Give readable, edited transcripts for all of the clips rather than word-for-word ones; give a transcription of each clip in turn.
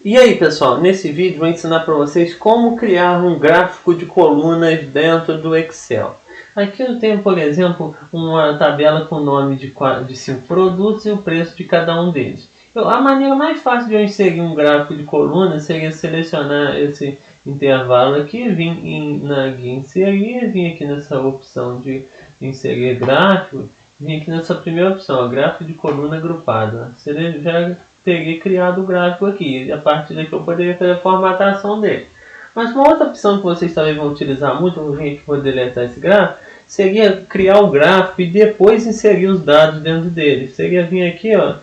E aí pessoal, nesse vídeo eu vou ensinar para vocês como criar um gráfico de colunas dentro do Excel. Aqui eu tenho, por exemplo, uma tabela com o nome de 5 produtos e o preço de cada um deles. A maneira mais fácil de eu inserir um gráfico de coluna seria selecionar esse intervalo aqui, vir na guia inserir, vir aqui nessa opção de inserir gráfico, vir aqui nessa primeira opção, gráfico de coluna agrupada. Já teria criado o gráfico aqui, e a partir daqui eu poderia fazer a formatação dele. Mas uma outra opção que vocês também vão utilizar muito, eu vou vir aqui para deletar esse gráfico, seria criar o gráfico e depois inserir os dados dentro dele. Seria vir aqui, ó,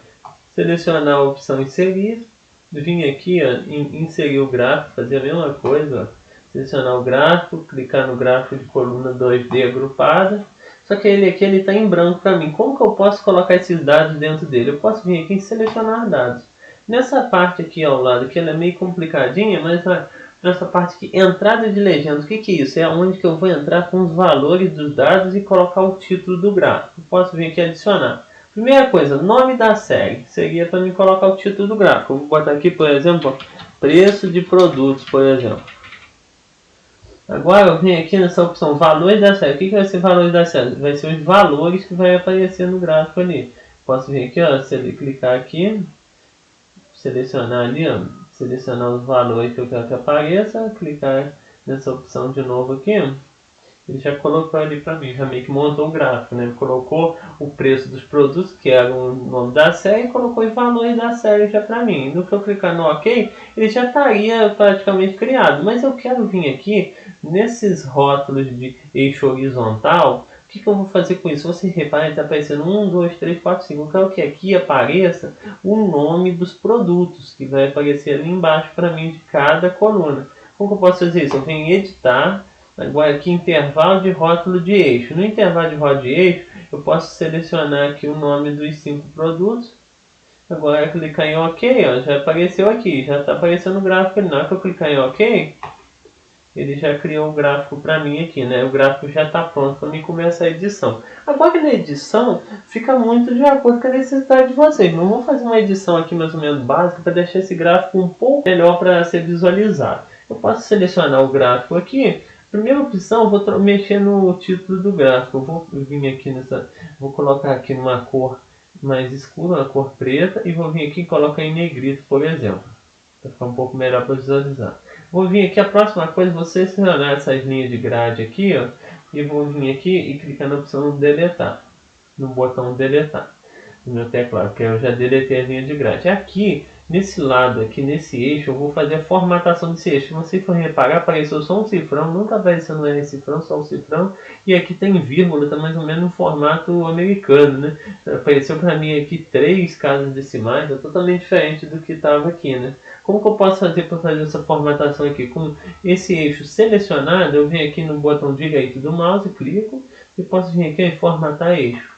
selecionar a opção inserir, vir aqui, ó, em inserir o gráfico, fazer a mesma coisa, ó, selecionar o gráfico, clicar no gráfico de coluna 2D agrupada. Só que ele aqui está em branco para mim. Como que eu posso colocar esses dados dentro dele? Eu posso vir aqui em selecionar dados. Nessa parte aqui ao lado, que ela é meio complicadinha, mas nessa parte aqui, entrada de legenda, o que é isso? É onde que eu vou entrar com os valores dos dados e colocar o título do gráfico. Eu posso vir aqui adicionar. Primeira coisa, nome da série. Seria para mim colocar o título do gráfico. Eu vou botar aqui, por exemplo, preço de produtos, por exemplo. Agora eu venho aqui nessa opção valores da série. O que vai ser valores da série? Vai ser os valores que vai aparecer no gráfico ali. Posso vir aqui, ó, clicar aqui, selecionar ali, ó, selecionar os valores que eu quero que apareça, clicar nessa opção de novo aqui. Ele já colocou ali para mim, já meio que montou o gráfico, né? Ele colocou o preço dos produtos, que era o nome da série, e colocou os valores da série já para mim. No que eu clicar no OK, ele já estaria praticamente criado. Mas eu quero vir aqui, nesses rótulos de eixo horizontal, o que eu vou fazer com isso? Você repara, está aparecendo 1, 2, 3, 4, 5. Eu quero que aqui apareça o nome dos produtos, que vai aparecer ali embaixo para mim de cada coluna. Como que eu posso fazer isso? Eu venho em editar. Agora aqui intervalo de rótulo de eixo. No intervalo de rótulo de eixo, eu posso selecionar aqui o nome dos 5 produtos. Agora clicar em OK, ó, já apareceu aqui, já está aparecendo o gráfico. Na hora que eu clicar em OK, ele já criou o gráfico para mim aqui, né? O gráfico já está pronto para mim começar a edição. Agora na edição, fica muito de acordo com a necessidade de vocês. Não vou fazer uma edição aqui mais ou menos básica para deixar esse gráfico um pouco melhor para ser visualizado. Eu posso selecionar o gráfico aqui. Primeira opção, vou mexer no título do gráfico. Eu vou vir aqui vou colocar aqui numa cor mais escura, uma cor preta, e vou vir aqui e colocar em negrito, por exemplo, para ficar um pouco melhor para visualizar. Vou vir aqui, a próxima coisa, vou selecionar essas linhas de grade aqui, ó, e vou vir aqui e clicar na opção deletar, no botão deletar no meu teclado, que eu já deletei a linha de grade. Aqui, nesse lado aqui, nesse eixo, eu vou fazer a formatação desse eixo. Se você for reparar, apareceu só um cifrão, não está aparecendo um cifrão, só um cifrão, e aqui tem vírgula, está mais ou menos no formato americano, né? Apareceu para mim aqui 3 casas decimais, é totalmente diferente do que estava aqui, né? Como que eu posso fazer para fazer essa formatação aqui? Com esse eixo selecionado, eu venho aqui no botão direito do mouse, clico, e posso vir aqui em formatar eixo.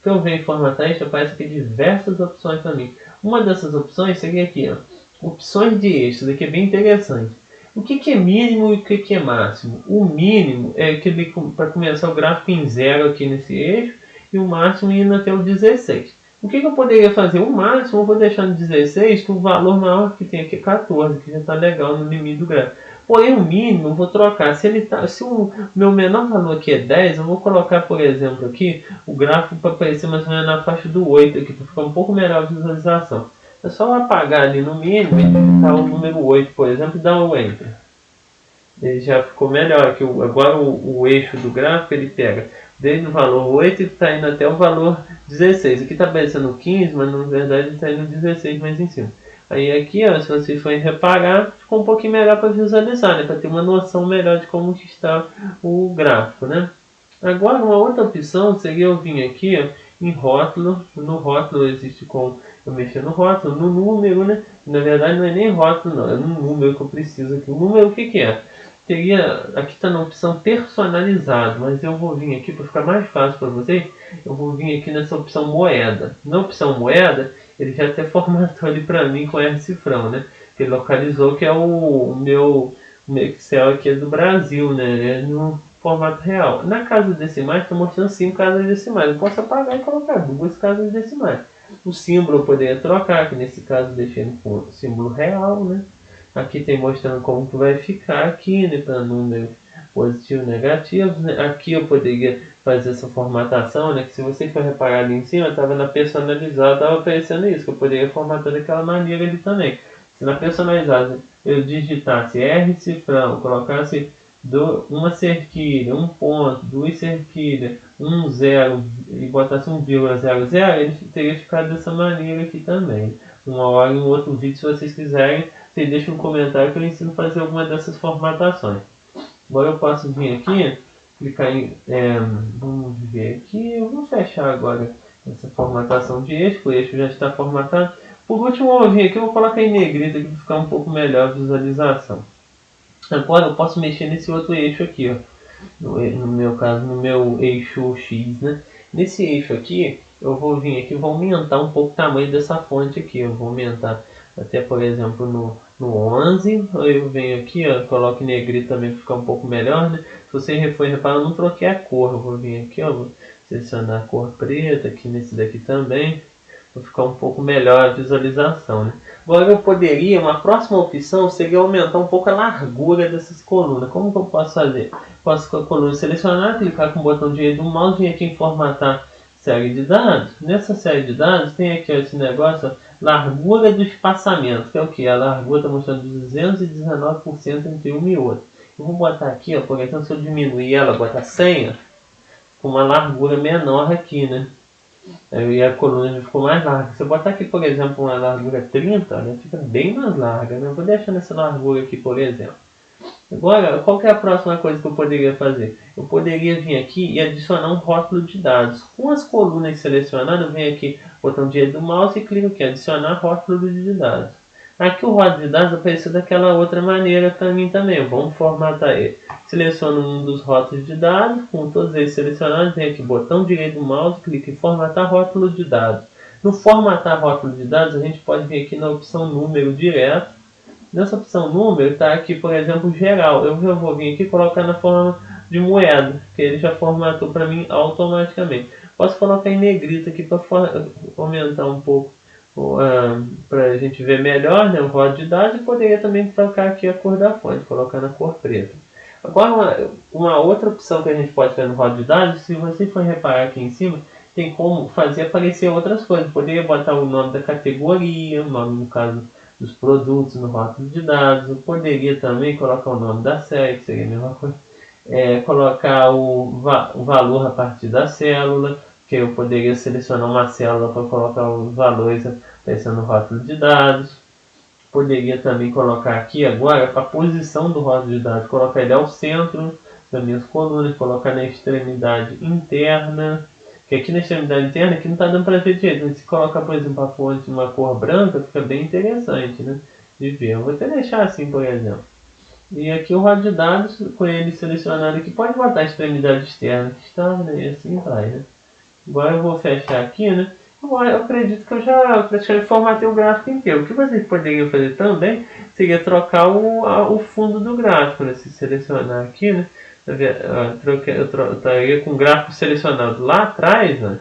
Se eu venho em formatar eixo, aparece aqui diversas opções para mim. Uma dessas opções seria aqui, ó, opções de eixo. Isso daqui é bem interessante. O que é mínimo e o que é máximo? O mínimo é aquele para começar o gráfico em 0 aqui nesse eixo, e o máximo indo até o 16. O que eu poderia fazer? O máximo eu vou deixar no 16, que o valor maior que tem aqui é 14, que já está legal no limite do gráfico. Porém, o mínimo eu vou trocar. Se o meu menor valor aqui é 10, eu vou colocar, por exemplo, aqui o gráfico para aparecer mais ou menos na faixa do 8, aqui, para ficar um pouco melhor a visualização. É só apagar ali no mínimo e digitar o número 8, por exemplo, e dar um Enter. Ele já ficou melhor aqui. Agora o eixo do gráfico ele pega desde o valor 8 e está indo até o valor 16. Aqui está aparecendo 15, mas na verdade está indo 16 mais em cima. Aí aqui, ó, se vocês forem reparar, ficou um pouquinho melhor para visualizar, né? Para ter uma noção melhor de como está o gráfico, né? Agora, uma outra opção seria eu vir aqui, ó, em rótulo. No rótulo existe como eu mexer no rótulo, no número, né? Na verdade não é nem rótulo, não. É no número que eu preciso aqui. O número, o que é? Aqui está na opção personalizado, mas eu vou vir aqui para ficar mais fácil para vocês. Eu vou vir aqui nessa opção moeda. Na opção moeda, ele já até formatou ali para mim com R cifrão, né? Ele localizou que é o meu Excel aqui é do Brasil, né? É no formato real. Na casa decimais, está mostrando 5 casas decimais. Eu posso apagar e colocar 2 casas decimais. O símbolo eu poderia trocar, que nesse caso eu deixei no símbolo real, né? Aqui tem mostrando como que vai ficar aqui, né? Para números positivos e negativos, né? Aqui eu poderia fazer essa formatação, né? Que se você for reparar ali em cima, estava na personalizada, estava aparecendo isso, que eu poderia formatar daquela maneira ali também. Se na personalizada eu digitasse R cifrão, colocasse uma cerquilha, um ponto, duas cerquilhas, um zero e botasse 1,00, ele teria ficado dessa maneira aqui também. Uma hora em outro vídeo, se vocês quiserem, vocês deixam um comentário que eu ensino a fazer alguma dessas formatações. Agora eu posso vir aqui, clicar em, vamos ver aqui, eu vou fechar agora essa formatação de eixo, o eixo já está formatado. Por último, eu vou vir aqui, eu vou colocar em negrito aqui para ficar um pouco melhor a visualização. Agora eu posso mexer nesse outro eixo aqui, ó. No meu caso, no meu eixo X, né? Nesse eixo aqui, eu vou vir aqui, vou aumentar um pouco o tamanho dessa fonte aqui. Eu vou aumentar até, por exemplo, no 11. Eu venho aqui, ó, coloco em negrito também para ficar um pouco melhor, né? Se você for reparar, eu não troquei a cor. Eu vou vir aqui, ó, vou selecionar a cor preta aqui nesse daqui também, para ficar um pouco melhor a visualização, né? Agora eu poderia, uma próxima opção seria aumentar um pouco a largura dessas colunas. Como que eu posso fazer? Posso com a coluna selecionar, clicar com o botão direito do mouse, vir aqui em formatar série de dados. Nessa série de dados tem aqui ó, esse negócio, ó, largura do espaçamento, que é o que? A largura está mostrando 219% entre uma e outra. Eu vou botar aqui, ó, por exemplo, se eu diminuir ela, botar 100, ó, com uma largura menor aqui, né? E a coluna já ficou mais larga. Se eu botar aqui, por exemplo, uma largura 30, né, fica bem mais larga. Né? Eu vou deixar nessa largura aqui, por exemplo. Agora, qual que é a próxima coisa que eu poderia fazer? Eu poderia vir aqui e adicionar um rótulo de dados. Com as colunas selecionadas, eu venho aqui, botão direito do mouse e clico aqui, adicionar rótulo de dados. Aqui o rótulo de dados apareceu daquela outra maneira para mim também. Vamos formatar ele. Seleciono um dos rótulos de dados, com todos eles selecionados, vem aqui, botão direito do mouse, clique em formatar rótulo de dados. No formatar rótulo de dados, a gente pode vir aqui na opção número direto. Nessa opção número está aqui, por exemplo, geral. Eu vou vir aqui e colocar na forma de moeda, que ele já formatou para mim automaticamente. Posso colocar em negrito aqui para aumentar um pouco, para a gente ver melhor, né, o rótulo de dados, e poderia também trocar aqui a cor da fonte, colocar na cor preta. Agora, uma outra opção que a gente pode ter no rótulo de dados, se você for reparar aqui em cima, tem como fazer aparecer outras coisas. Poderia botar o nome da categoria, o nome, no caso, dos produtos no rótulo de dados. Eu poderia também colocar o nome da série, que seria a mesma coisa. Colocar o valor a partir da célula, que eu poderia selecionar uma célula para colocar os valores aparecendo no rótulo de dados. Poderia também colocar aqui agora a posição do rótulo de dados, colocar ele ao centro das minhas colunas, colocar na extremidade interna, que aqui na extremidade interna aqui não está dando para ver direito, mas se colocar, por exemplo, a fonte numa cor branca, fica bem interessante, né, de ver. Eu vou até deixar assim, por exemplo. E aqui o rótulo de dados, com ele selecionado aqui, pode botar a extremidade externa que está, né, e assim vai, né. Agora eu vou fechar aqui, né. Eu acredito que eu já praticamente formatei o gráfico inteiro. O que vocês poderiam fazer também seria trocar o fundo do gráfico, né? Se selecionar aqui, né? Eu estaria com o gráfico selecionado lá atrás, né?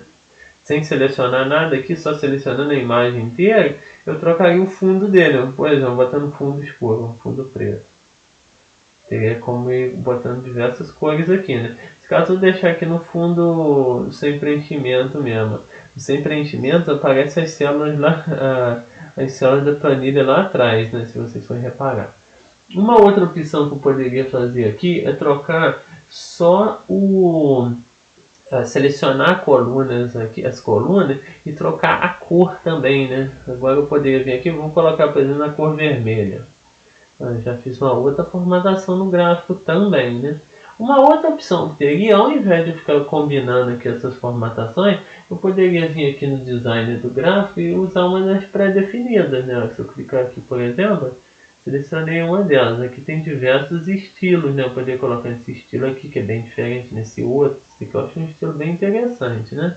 Sem selecionar nada aqui, só selecionando a imagem inteira, eu trocaria o fundo dele. Por exemplo, botando fundo escuro, um fundo preto. Teria como ir botando diversas cores aqui, né? Se caso eu deixar aqui no fundo sem preenchimento mesmo, sem preenchimento aparecem as células lá, as células da planilha lá atrás, né? Se vocês forem reparar. Uma outra opção que eu poderia fazer aqui é trocar só selecionar colunas aqui, as colunas, e trocar a cor também, né? Agora eu poderia vir aqui, vamos colocar, por exemplo, na cor vermelha. Eu já fiz uma outra formatação no gráfico também, né? Uma outra opção que teria, ao invés de ficar combinando aqui essas formatações, eu poderia vir aqui no design do gráfico e usar uma das pré-definidas, né? Se eu clicar aqui, por exemplo, selecionei uma delas. Aqui tem diversos estilos, né? Eu poderia colocar esse estilo aqui, que é bem diferente nesse outro. Esse aqui eu acho um estilo bem interessante, né?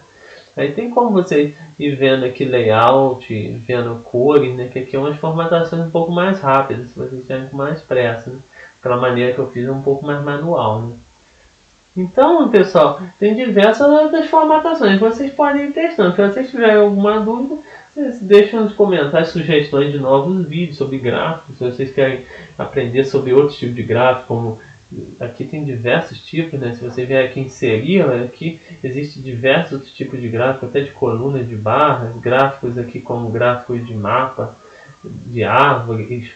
Aí tem como você ir vendo aqui layout, vendo cores, né? Que aqui é umas formatações um pouco mais rápidas, se vocês estiverem com mais pressa, né? Aquela maneira que eu fiz é um pouco mais manual, né? Então, pessoal, tem diversas outras formatações. Vocês podem ir testando. Se vocês tiverem alguma dúvida, vocês deixam nos comentários sugestões de novos vídeos sobre gráficos. Se vocês querem aprender sobre outros tipos de gráfico, como aqui tem diversos tipos, né? Se você vier aqui inserir, aqui existe diversos outros tipos de gráfico, até de colunas, de barras, gráficos aqui como gráficos de mapa, de árvore,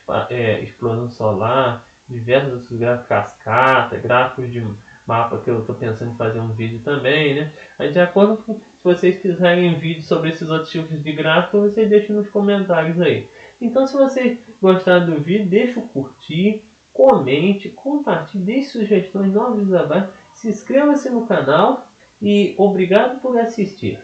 explosão solar, diversos outros gráficos, cascata, gráficos de mapa que eu estou pensando em fazer um vídeo também, né? Aí de acordo com, se vocês quiserem vídeo sobre esses outros tipos de gráfico, vocês deixem nos comentários aí. Então se vocês gostaram do vídeo, deixa o curtir, comente, compartilhe, deixe sugestões novos abaixo, se inscreva-se no canal e obrigado por assistir.